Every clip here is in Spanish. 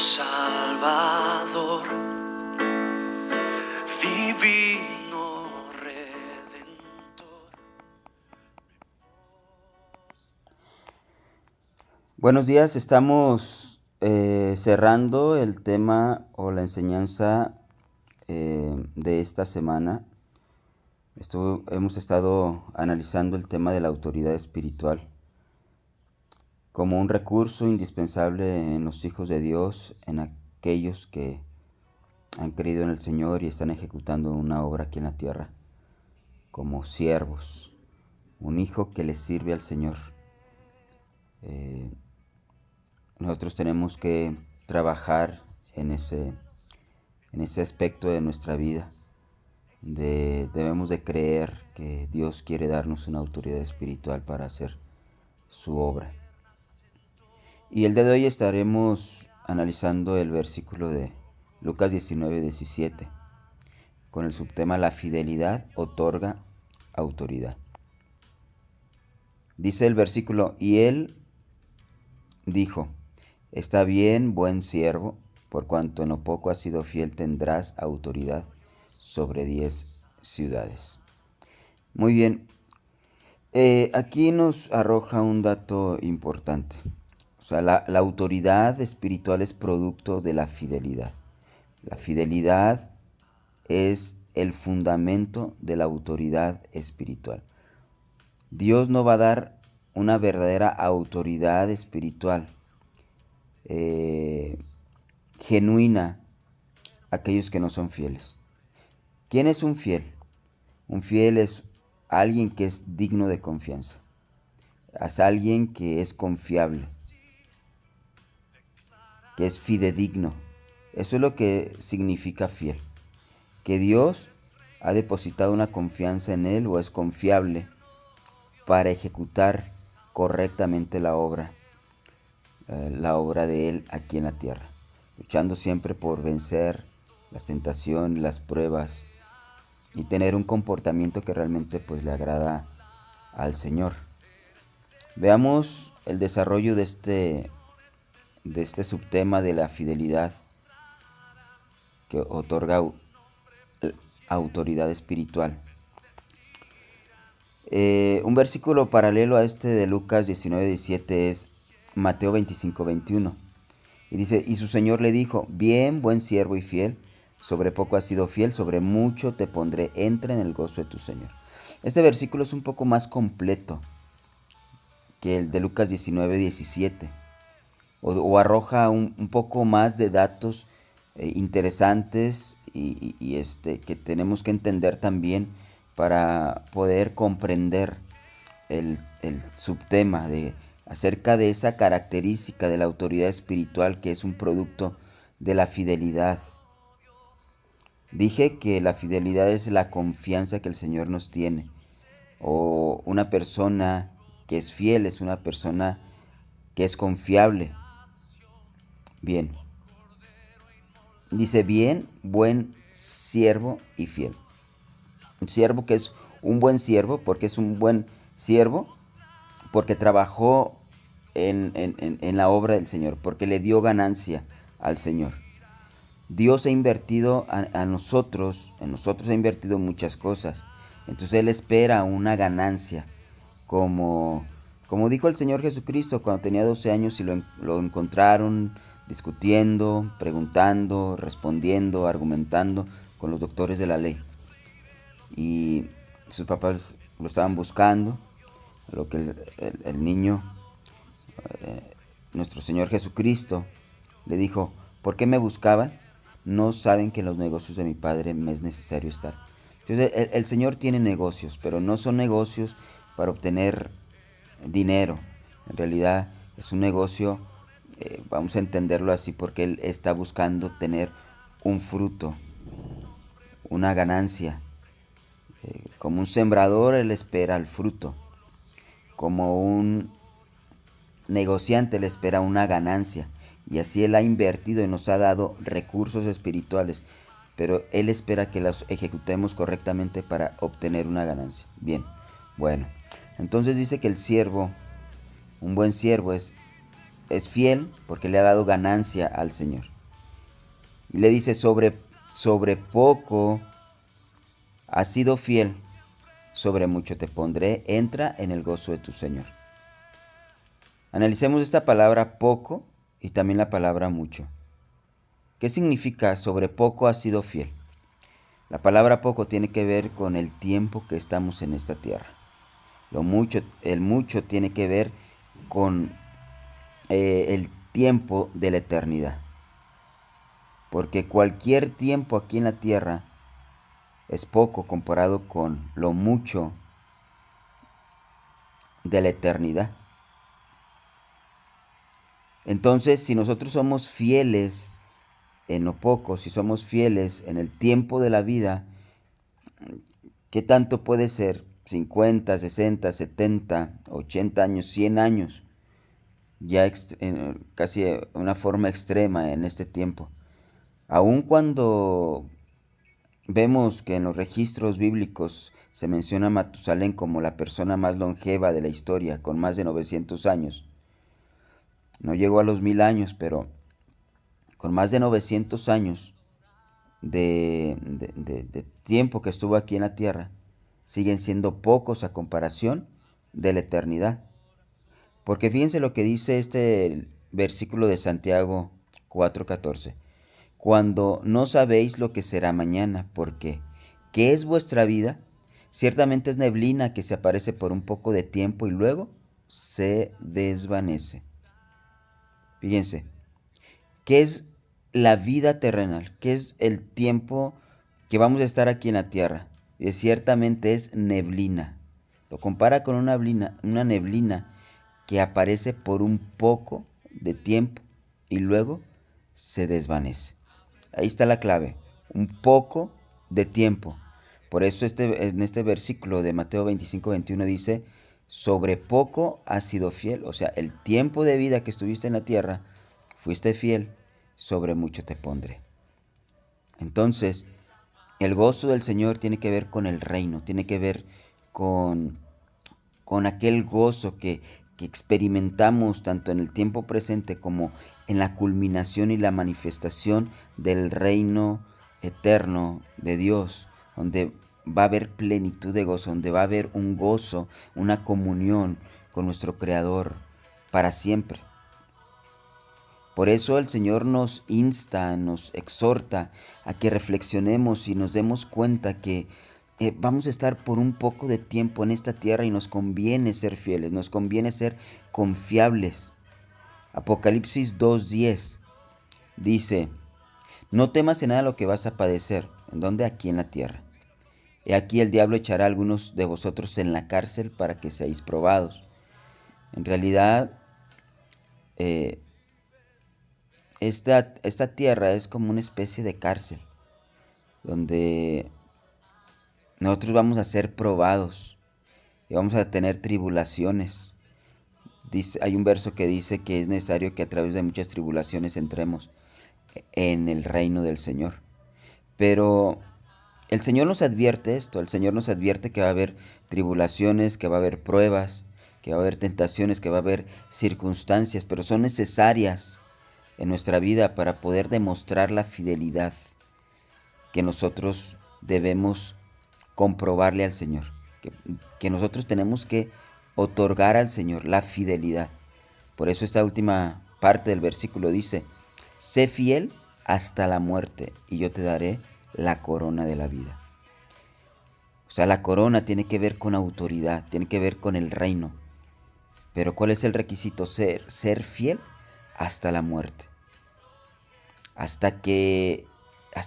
Salvador, divino Redentor. Buenos días, estamos cerrando el tema o la enseñanza de esta semana. Hemos estado analizando el tema de la autoridad espiritual como un recurso indispensable en los hijos de Dios, en aquellos que han creído en el Señor y están ejecutando una obra aquí en la tierra, como siervos, un hijo que le sirve al Señor. Nosotros tenemos que trabajar en ese aspecto de nuestra vida. Debemos de creer que Dios quiere darnos una autoridad espiritual para hacer su obra. Y el día de hoy estaremos analizando el versículo de Lucas 19:17 con el subtema La fidelidad otorga autoridad. Dice el versículo: y él dijo: está bien, buen siervo, por cuanto en lo poco has sido fiel, tendrás autoridad sobre 10 ciudades. Muy bien, aquí nos arroja un dato importante. O sea, la autoridad espiritual es producto de la fidelidad. La fidelidad es el fundamento de la autoridad espiritual. Dios no va a dar una verdadera autoridad espiritual genuina a aquellos que no son fieles. ¿Quién es un fiel? Un fiel es alguien que es digno de confianza. Es alguien que es confiable, que es fidedigno. Eso es lo que significa fiel. Que Dios ha depositado una confianza en él o es confiable para ejecutar correctamente la obra de él aquí en la tierra, luchando siempre por vencer las tentaciones, las pruebas y tener un comportamiento que realmente pues le agrada al Señor. Veamos el desarrollo de este subtema de la fidelidad que otorga autoridad espiritual. Un versículo paralelo a este de Lucas 19:17 es Mateo 25:21. Y dice: y su Señor le dijo: bien, buen siervo y fiel, sobre poco has sido fiel, sobre mucho te pondré, entra en el gozo de tu Señor. Este versículo es un poco más completo que el de Lucas 19:17, o arroja un poco más de datos interesantes y que tenemos que entender también para poder comprender el subtema acerca de esa característica de la autoridad espiritual que es un producto de la fidelidad. Dije que la fidelidad es la confianza que el Señor nos tiene, o una persona que es fiel es una persona que es confiable. Bien, dice: bien, buen siervo y fiel. Un siervo que es un buen siervo, porque es un buen siervo, porque trabajó en la obra del Señor, porque le dio ganancia al Señor. Dios ha invertido a nosotros, en nosotros ha invertido muchas cosas. Entonces Él espera una ganancia, como dijo el Señor Jesucristo cuando tenía 12 años y lo encontraron discutiendo, preguntando, respondiendo, argumentando con los doctores de la ley. Y sus papás lo estaban buscando, lo que el niño, nuestro Señor Jesucristo, le dijo: ¿por qué me buscaban? No saben que en los negocios de mi Padre me es necesario estar. Entonces el Señor tiene negocios, pero no son negocios para obtener dinero. En realidad es un negocio, vamos a entenderlo así, porque Él está buscando tener un fruto, una ganancia. Como un sembrador, Él espera el fruto. Como un negociante, Él espera una ganancia. Y así Él ha invertido y nos ha dado recursos espirituales, pero Él espera que los ejecutemos correctamente para obtener una ganancia. Bien, bueno, entonces dice que el siervo, un buen siervo, es fiel porque le ha dado ganancia al Señor. Y le dice, sobre poco has sido fiel, sobre mucho te pondré, entra en el gozo de tu Señor. Analicemos esta palabra poco y también la palabra mucho. ¿Qué significa sobre poco has sido fiel? La palabra poco tiene que ver con el tiempo que estamos en esta tierra. El mucho tiene que ver con el tiempo de la eternidad. Porque cualquier tiempo aquí en la tierra es poco comparado con lo mucho de la eternidad. Entonces, si nosotros somos fieles en lo poco, si somos fieles en el tiempo de la vida, ¿qué tanto puede ser? 50, 60, 70, 80 años, 100 años, ya casi una forma extrema en este tiempo. Aun cuando vemos que en los registros bíblicos se menciona a Matusalén como la persona más longeva de la historia, con más de 900 años. No llegó a los 1000 años, pero con más de 900 años de tiempo que estuvo aquí en la tierra, siguen siendo pocos a comparación de la eternidad. Porque fíjense lo que dice este versículo de Santiago 4:14. Cuando no sabéis lo que será mañana, porque ¿qué es vuestra vida? Ciertamente es neblina que se aparece por un poco de tiempo y luego se desvanece. Fíjense, ¿qué es la vida terrenal? ¿Qué es el tiempo que vamos a estar aquí en la tierra? Y ciertamente es neblina. Lo compara con una neblina que aparece por un poco de tiempo y luego se desvanece. Ahí está la clave, un poco de tiempo. Por eso en este versículo de Mateo 25:21 dice, sobre poco has sido fiel. O sea, el tiempo de vida que estuviste en la tierra, fuiste fiel, sobre mucho te pondré. Entonces, el gozo del Señor tiene que ver con el reino, tiene que ver con, con aquel gozo que experimentamos tanto en el tiempo presente como en la culminación y la manifestación del reino eterno de Dios, donde va a haber plenitud de gozo, donde va a haber un gozo, una comunión con nuestro Creador para siempre. Por eso el Señor nos insta, nos exhorta a que reflexionemos y nos demos cuenta que vamos a estar por un poco de tiempo en esta tierra y nos conviene ser fieles, nos conviene ser confiables. Apocalipsis 2:10 dice, no temas en nada lo que vas a padecer. ¿En dónde? Aquí en la tierra. He aquí el diablo echará a algunos de vosotros en la cárcel para que seáis probados. En realidad, esta tierra es como una especie de cárcel, donde nosotros vamos a ser probados y vamos a tener tribulaciones. Hay un verso que dice que es necesario que a través de muchas tribulaciones entremos en el reino del Señor. Pero el Señor nos advierte esto, el Señor nos advierte que va a haber tribulaciones, que va a haber pruebas, que va a haber tentaciones, que va a haber circunstancias, pero son necesarias en nuestra vida para poder demostrar la fidelidad que nosotros debemos comprobarle al Señor, que nosotros tenemos que otorgar al Señor la fidelidad. Por eso esta última parte del versículo dice, sé fiel hasta la muerte y yo te daré la corona de la vida. O sea, la corona tiene que ver con autoridad, tiene que ver con el reino. Pero ¿cuál es el requisito? Ser fiel hasta la muerte. Hasta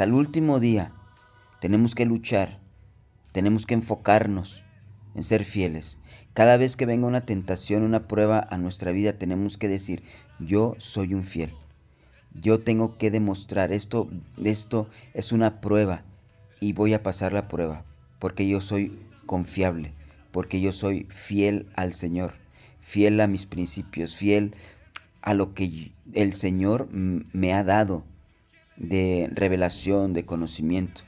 el último día tenemos que luchar, tenemos que enfocarnos en ser fieles. Cada vez que venga una tentación, una prueba a nuestra vida, tenemos que decir, yo soy un fiel. Yo tengo que demostrar esto es una prueba y voy a pasar la prueba porque yo soy confiable, porque yo soy fiel al Señor, fiel a mis principios, fiel a lo que el Señor me ha dado de revelación, de conocimiento.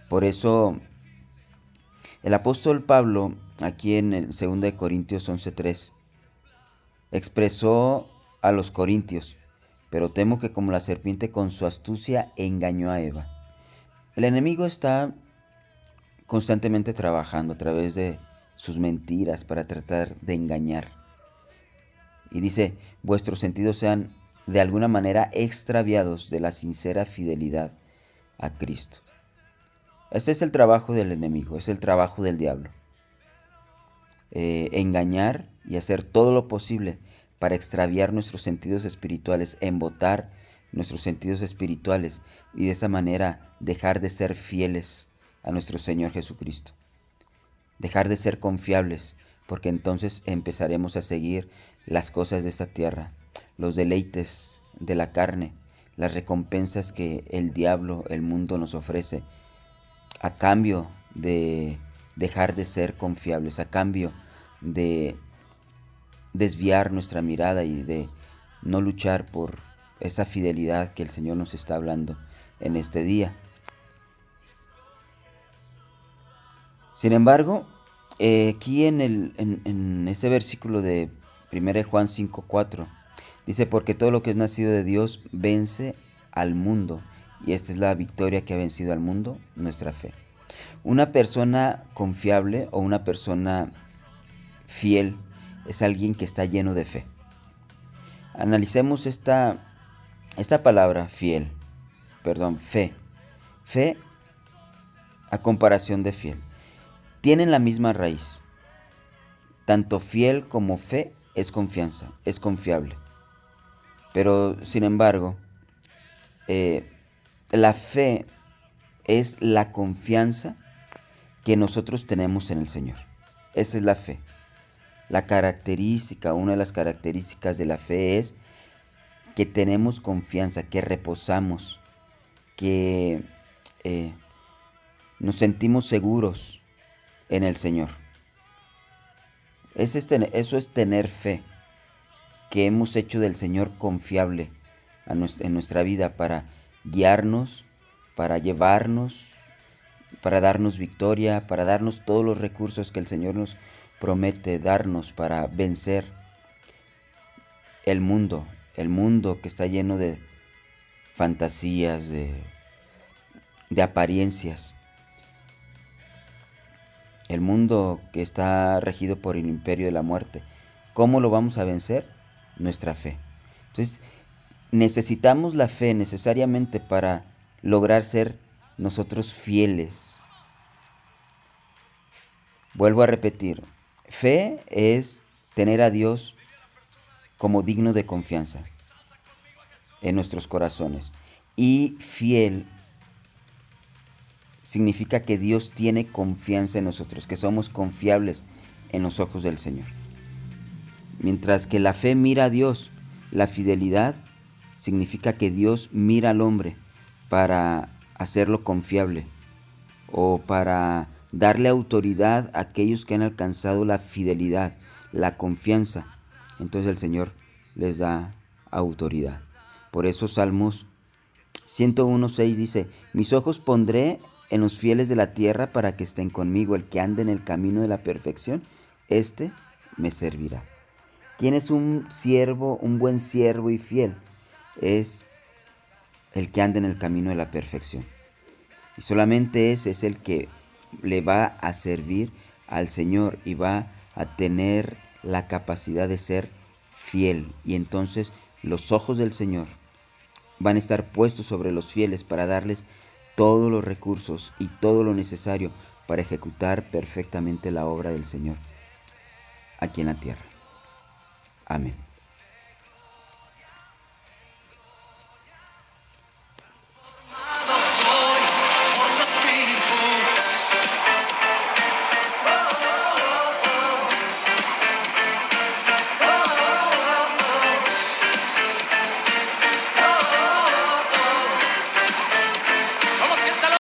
Por eso el apóstol Pablo, aquí en el 2 de Corintios 11:3, expresó a los corintios, pero temo que como la serpiente con su astucia engañó a Eva. El enemigo está constantemente trabajando a través de sus mentiras para tratar de engañar. Y dice, vuestros sentidos sean de alguna manera extraviados de la sincera fidelidad a Cristo. Este es el trabajo del enemigo, es el trabajo del diablo. Engañar y hacer todo lo posible para extraviar nuestros sentidos espirituales, embotar nuestros sentidos espirituales y de esa manera dejar de ser fieles a nuestro Señor Jesucristo. Dejar de ser confiables, porque entonces empezaremos a seguir las cosas de esta tierra, los deleites de la carne, las recompensas que el diablo, el mundo nos ofrece, a cambio de dejar de ser confiables, a cambio de desviar nuestra mirada y de no luchar por esa fidelidad que el Señor nos está hablando en este día. Sin embargo, aquí en este versículo de 1 Juan 5:4 dice, porque todo lo que es nacido de Dios vence al mundo, y esta es la victoria que ha vencido al mundo, nuestra fe. Una persona confiable o una persona fiel es alguien que está lleno de fe. Analicemos esta palabra fe. Fe a comparación de fiel. Tienen la misma raíz. Tanto fiel como fe es confianza, es confiable. Pero, sin embargo, la fe es la confianza que nosotros tenemos en el Señor. Esa es la fe. Una de las características de la fe es que tenemos confianza, que reposamos, que nos sentimos seguros en el Señor. Eso es tener fe, que hemos hecho del Señor confiable en nuestra vida para guiarnos, para llevarnos, para darnos victoria, para darnos todos los recursos que el Señor nos promete darnos para vencer el mundo que está lleno de fantasías, de apariencias. El mundo que está regido por el imperio de la muerte. ¿Cómo lo vamos a vencer? Nuestra fe. Entonces, necesitamos la fe necesariamente para lograr ser nosotros fieles. Vuelvo a repetir, fe es tener a Dios como digno de confianza en nuestros corazones. Y fiel significa que Dios tiene confianza en nosotros, que somos confiables en los ojos del Señor. Mientras que la fe mira a Dios, la fidelidad significa que Dios mira al hombre para hacerlo confiable o para darle autoridad a aquellos que han alcanzado la fidelidad, la confianza. Entonces el Señor les da autoridad. Por eso Salmos 101:6 dice, mis ojos pondré en los fieles de la tierra para que estén conmigo. El que ande en el camino de la perfección, este me servirá. ¿Quién es un buen siervo y fiel? Es el que anda en el camino de la perfección. Y solamente ese es el que le va a servir al Señor y va a tener la capacidad de ser fiel. Y entonces los ojos del Señor van a estar puestos sobre los fieles para darles todos los recursos y todo lo necesario para ejecutar perfectamente la obra del Señor aquí en la tierra. Amén.